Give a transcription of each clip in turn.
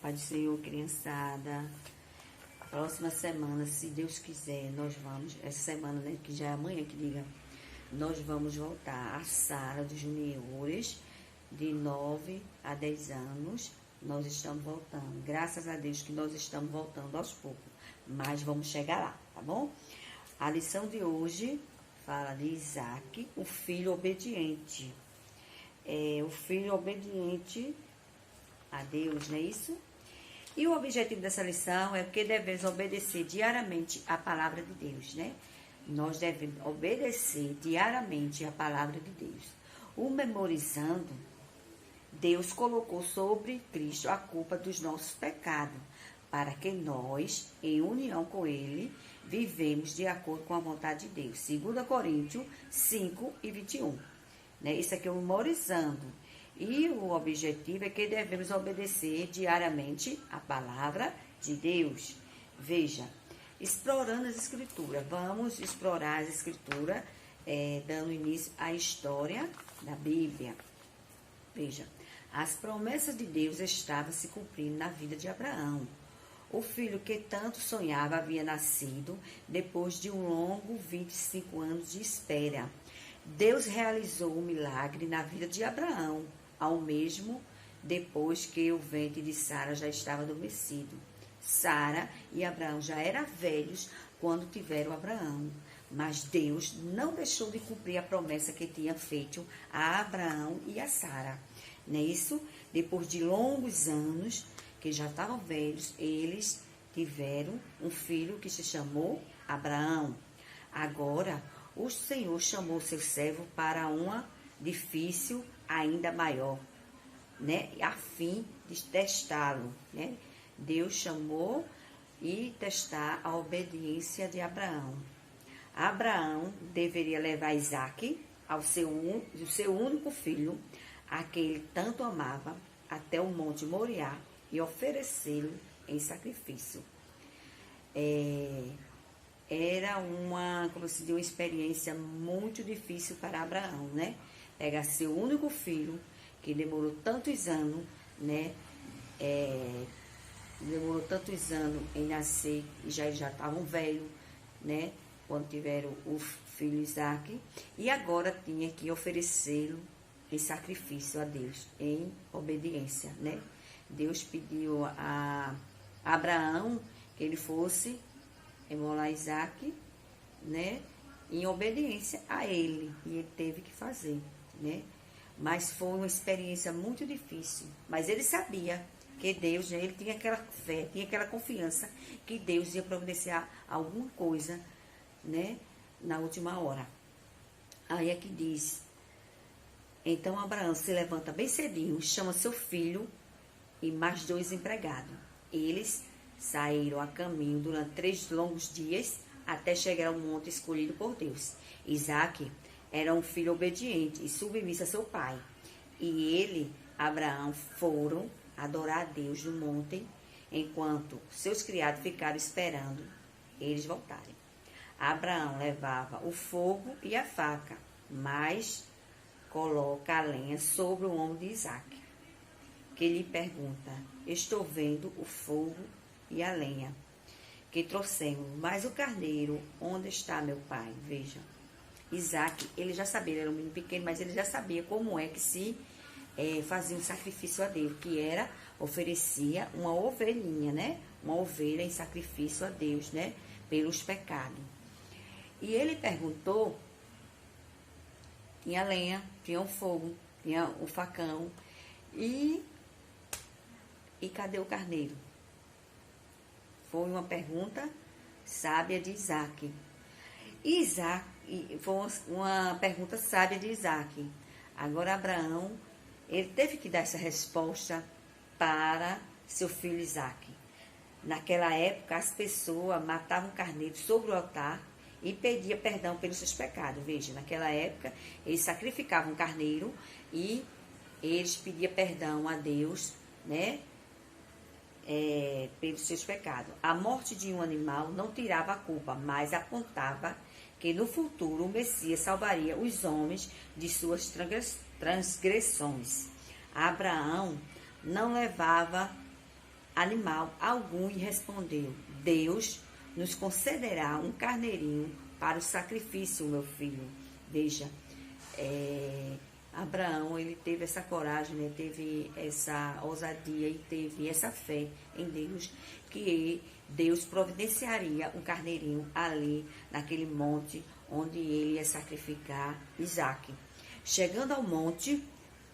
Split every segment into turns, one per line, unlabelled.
Pai do Senhor, criançada. Próxima semana, se Deus quiser, nós vamos, essa semana, né, que já é amanhã que diga, nós vamos voltar à sala dos juniores, de 9 a 10 anos, nós estamos voltando. Graças a Deus que nós estamos voltando aos poucos, mas vamos chegar lá, tá bom? A lição de hoje fala de Isaac, o filho obediente. O filho obediente a Deus, não é isso? E o objetivo dessa lição é que devemos obedecer diariamente a palavra de Deus, né? Nós devemos obedecer diariamente a palavra de Deus. O memorizando, Deus colocou sobre Cristo a culpa dos nossos pecados, para que nós, em união com Ele, vivemos de acordo com a vontade de Deus. 2 Coríntios 5 e 21. Né? Isso aqui é o memorizando. E o objetivo é que devemos obedecer diariamente a palavra de Deus. Veja, explorando as escrituras. Vamos explorar as escrituras, dando início à história da Bíblia. Veja, as promessas de Deus estavam se cumprindo na vida de Abraão. O filho que tanto sonhava havia nascido depois de um longo 25 anos de espera. Deus realizou um milagre na vida de Abraão, ao mesmo depois que o ventre de Sara já estava adormecido. Sara e Abraão já eram velhos quando tiveram Abraão, mas Deus não deixou de cumprir a promessa que tinha feito a Abraão e a Sara. Não é isso? Depois de longos anos, que já estavam velhos, eles tiveram um filho que se chamou Abraão. Agora, o Senhor chamou seu servo para uma difícil ainda maior, né? A fim de testá-lo, né? Deus chamou e testar a obediência de Abraão. Abraão deveria levar Isaac, o seu único filho, a quem ele tanto amava, até o monte Moriá e oferecê-lo em sacrifício. Era uma experiência muito difícil para Abraão, né? Pegar seu único filho, que demorou tantos anos, né? Demorou tantos anos em nascer, e já estavam velhos, né? Quando tiveram o filho Isaac, e agora tinha que oferecê-lo em sacrifício a Deus, em obediência, né? Deus pediu a Abraão que ele fosse imolar Isaac, né? Em obediência a ele, e ele teve que fazer, né? Mas foi uma experiência muito difícil, mas ele sabia que Deus, né, ele tinha aquela fé, tinha aquela confiança que Deus ia providenciar alguma coisa, né, na última hora. Aí é que diz: então Abraão se levanta bem cedinho, chama seu filho e mais 2 empregados. Eles saíram a caminho durante 3 longos dias até chegar ao monte escolhido por Deus. Isaac era um filho obediente e submisso a seu pai. E ele, Abraão, foram adorar a Deus no monte, enquanto seus criados ficaram esperando eles voltarem. Abraão levava o fogo e a faca, mas coloca a lenha sobre o ombro de Isaac, que lhe pergunta: estou vendo o fogo e a lenha que trouxemos, mas o carneiro, onde está meu pai? Veja, Isaac, ele já sabia, ele era um menino pequeno, mas ele já sabia como é que se fazia um sacrifício a Deus, que era, oferecia uma ovelhinha, né? Uma ovelha em sacrifício a Deus, né? Pelos pecados. E ele perguntou, tinha lenha, tinha o fogo, tinha o facão, e cadê o carneiro? Foi uma pergunta sábia de Isaac. Foi uma pergunta sábia de Isaac. Agora Abraão, ele teve que dar essa resposta para seu filho Isaac. Naquela época, as pessoas matavam o carneiro sobre o altar e pediam perdão pelos seus pecados. Veja, naquela época, eles sacrificavam o carneiro e eles pediam perdão a Deus, né? Pelos seus pecados. A morte de um animal não tirava a culpa, mas apontava que no futuro o Messias salvaria os homens de suas transgressões. Abraão não levava animal algum e respondeu: Deus nos concederá um carneirinho para o sacrifício, meu filho. Veja, Abraão, ele teve essa coragem, né? Teve essa ousadia e teve essa fé em Deus, que Deus providenciaria um carneirinho ali, naquele monte, onde ele ia sacrificar Isaque. Chegando ao monte,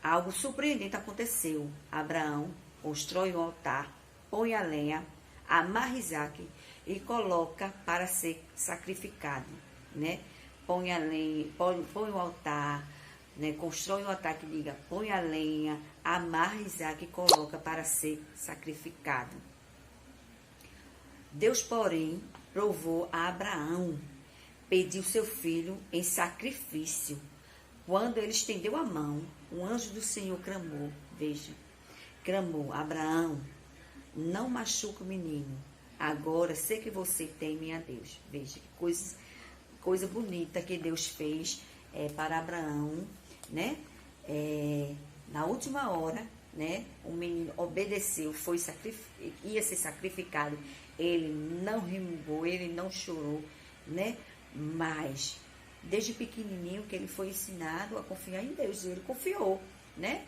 algo surpreendente aconteceu. Abraão constrói um altar, põe a lenha, amarra Isaque e coloca para ser sacrificado, né? Põe a lenha, põe o altar, né? Constrói um altar que diga, põe a lenha, amarra Isaque e coloca para ser sacrificado. Deus, porém, provou a Abraão, pediu seu filho em sacrifício. Quando ele estendeu a mão, o anjo do Senhor clamou, veja, clamou: Abraão, não machuque o menino, agora sei que você teme a Deus. Veja, que coisa bonita que Deus fez para Abraão, né? Na última hora, né? O menino obedeceu, ia ser sacrificado. Ele não remugou, ele não chorou, né? Mas desde pequenininho que ele foi ensinado a confiar em Deus, e ele confiou, né?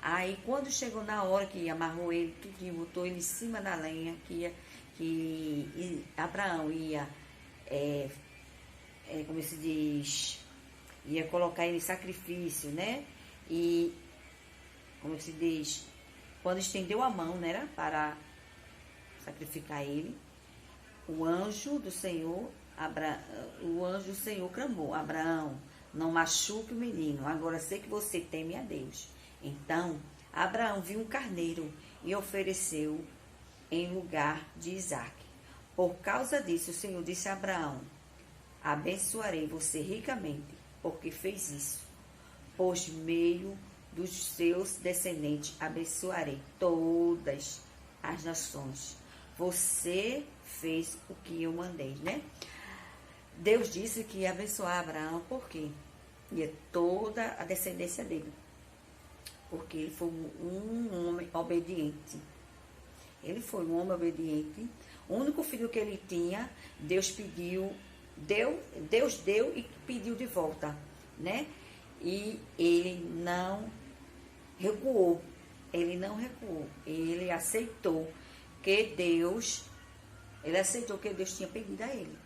Aí quando chegou na hora que amarrou ele, tudinho, botou ele em cima da lenha, que Abraão ia, como se diz, ia colocar ele em sacrifício, né? E, como se diz, quando estendeu a mão, né, para sacrificar ele, o anjo do Senhor clamou: Abraão, não machuque o menino, agora sei que você teme a Deus. Então, Abraão viu um carneiro e ofereceu em lugar de Isaque. Por causa disso, o Senhor disse a Abraão: abençoarei você ricamente, porque fez isso. Por meio dos seus descendentes, abençoarei todas as nações. Você fez o que eu mandei, né? Deus disse que ia abençoar Abraão, porque ia toda a descendência dele. Porque ele foi um homem obediente. Ele foi um homem obediente. O único filho que ele tinha, Deus deu e pediu de volta, né? E ele não recuou. Ele aceitou que Deus tinha pedido a ele.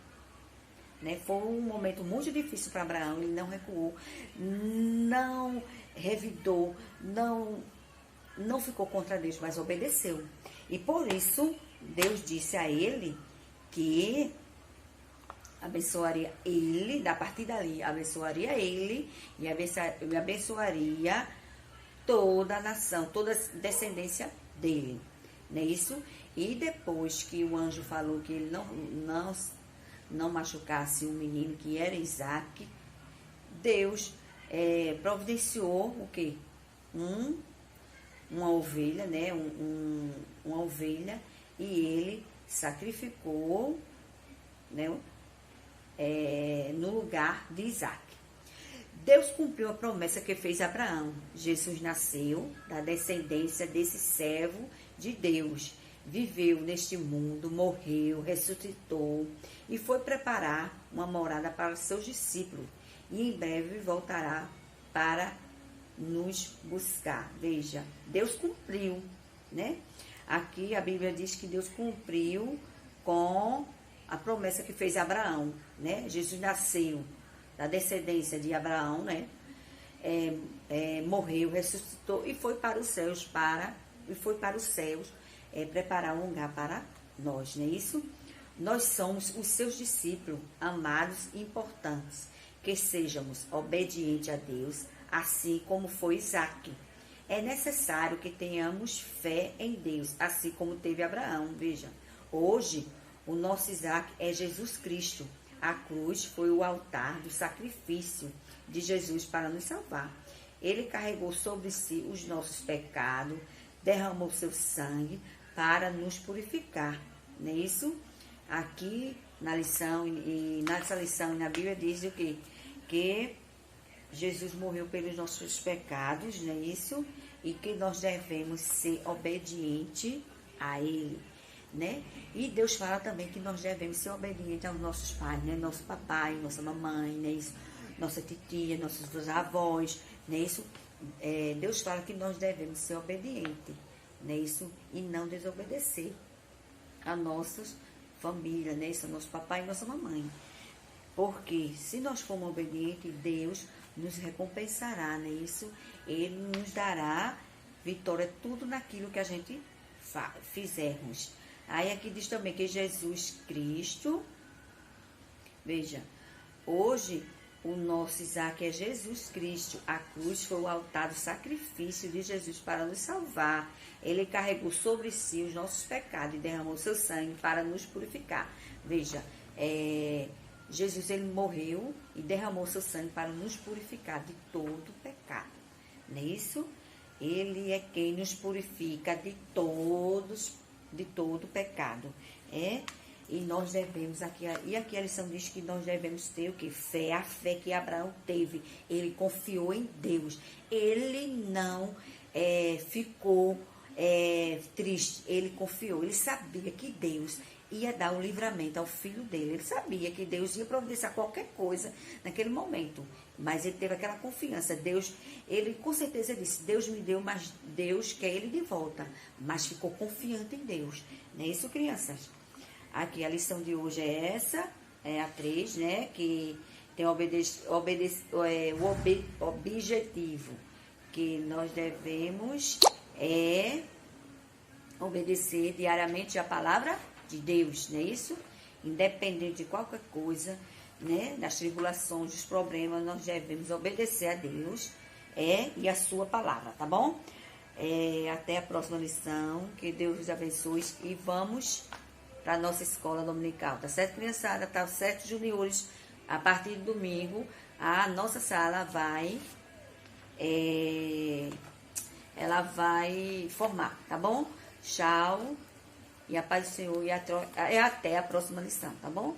Né? Foi um momento muito difícil para Abraão, ele não recuou, não revidou, não ficou contra Deus, mas obedeceu. E por isso, Deus disse a ele que abençoaria ele, da partir dali, abençoaria ele e abençoaria toda a nação, toda a descendência dele. Não é isso? E depois que o anjo falou que ele não machucasse o menino, que era Isaque, Deus providenciou o quê? Uma ovelha, né? Uma ovelha, e ele sacrificou, né? No lugar de Isaque. Deus cumpriu a promessa que fez a Abraão. Jesus nasceu da descendência desse servo de Deus. Viveu neste mundo, morreu, ressuscitou e foi preparar uma morada para os seus discípulos. E em breve voltará para nos buscar. Veja, Deus cumpriu, né? Aqui a Bíblia diz que Deus cumpriu com a promessa que fez a Abraão, né? Jesus nasceu da descendência de Abraão, né? Morreu, ressuscitou e foi para os céus preparar um lugar para nós, não é isso? Nós somos os seus discípulos, amados e importantes, que sejamos obedientes a Deus, assim como foi Isaque. É necessário que tenhamos fé em Deus, assim como teve Abraão. Veja, hoje o nosso Isaque é Jesus Cristo. A cruz foi o altar do sacrifício de Jesus para nos salvar. Ele carregou sobre si os nossos pecados, derramou seu sangue para nos purificar. Não é isso? Aqui na lição, e nessa lição e na Bíblia diz o quê? Que Jesus morreu pelos nossos pecados, não é isso? E que nós devemos ser obedientes a Ele, né? E Deus fala também que nós devemos ser obedientes aos nossos pais, né? Nosso papai, nossa mamãe, né? Isso, nossa titia, nossos avós, né? Isso, Deus fala que nós devemos ser obedientes, né? Isso, e não desobedecer a nossas famílias, né? Isso, nosso papai e nossa mamãe. Porque se nós formos obedientes, Deus nos recompensará, né? Isso, Ele nos dará vitória, tudo naquilo que a gente fizermos. Aí aqui diz também que Jesus Cristo, veja, hoje o nosso Isaac é Jesus Cristo. A cruz foi o altar do sacrifício de Jesus para nos salvar. Ele carregou sobre si os nossos pecados e derramou seu sangue para nos purificar. Veja, Jesus, ele morreu e derramou seu sangue para nos purificar de todo pecado. Não é isso? Ele é quem nos purifica de todo pecado. E nós devemos, aqui a lição diz que nós devemos ter o que? Fé, a fé que Abraão teve. Ele confiou em Deus. Ele não ficou triste. Ele confiou. Ele sabia que Deus ia dar o livramento ao filho dele. Ele sabia que Deus ia providenciar qualquer coisa naquele momento. Mas ele teve aquela confiança. Deus, ele com certeza disse, Deus me deu, mas Deus quer ele de volta. Mas ficou confiante em Deus. Não é isso, crianças? Aqui a lição de hoje é essa, é a 3, né? Que tem o objetivo que nós devemos obedecer diariamente a palavra de Deus, não é isso? Independente de qualquer coisa, né? Das tribulações, dos problemas, nós devemos obedecer a Deus e a sua palavra, tá bom? Até a próxima lição, que Deus os abençoe e vamos para a nossa escola dominical, tá certo, criançada? Tá certo, juniores? A partir de domingo, a nossa sala vai formar, tá bom? Tchau, e a paz do Senhor, e até a próxima lição, tá bom?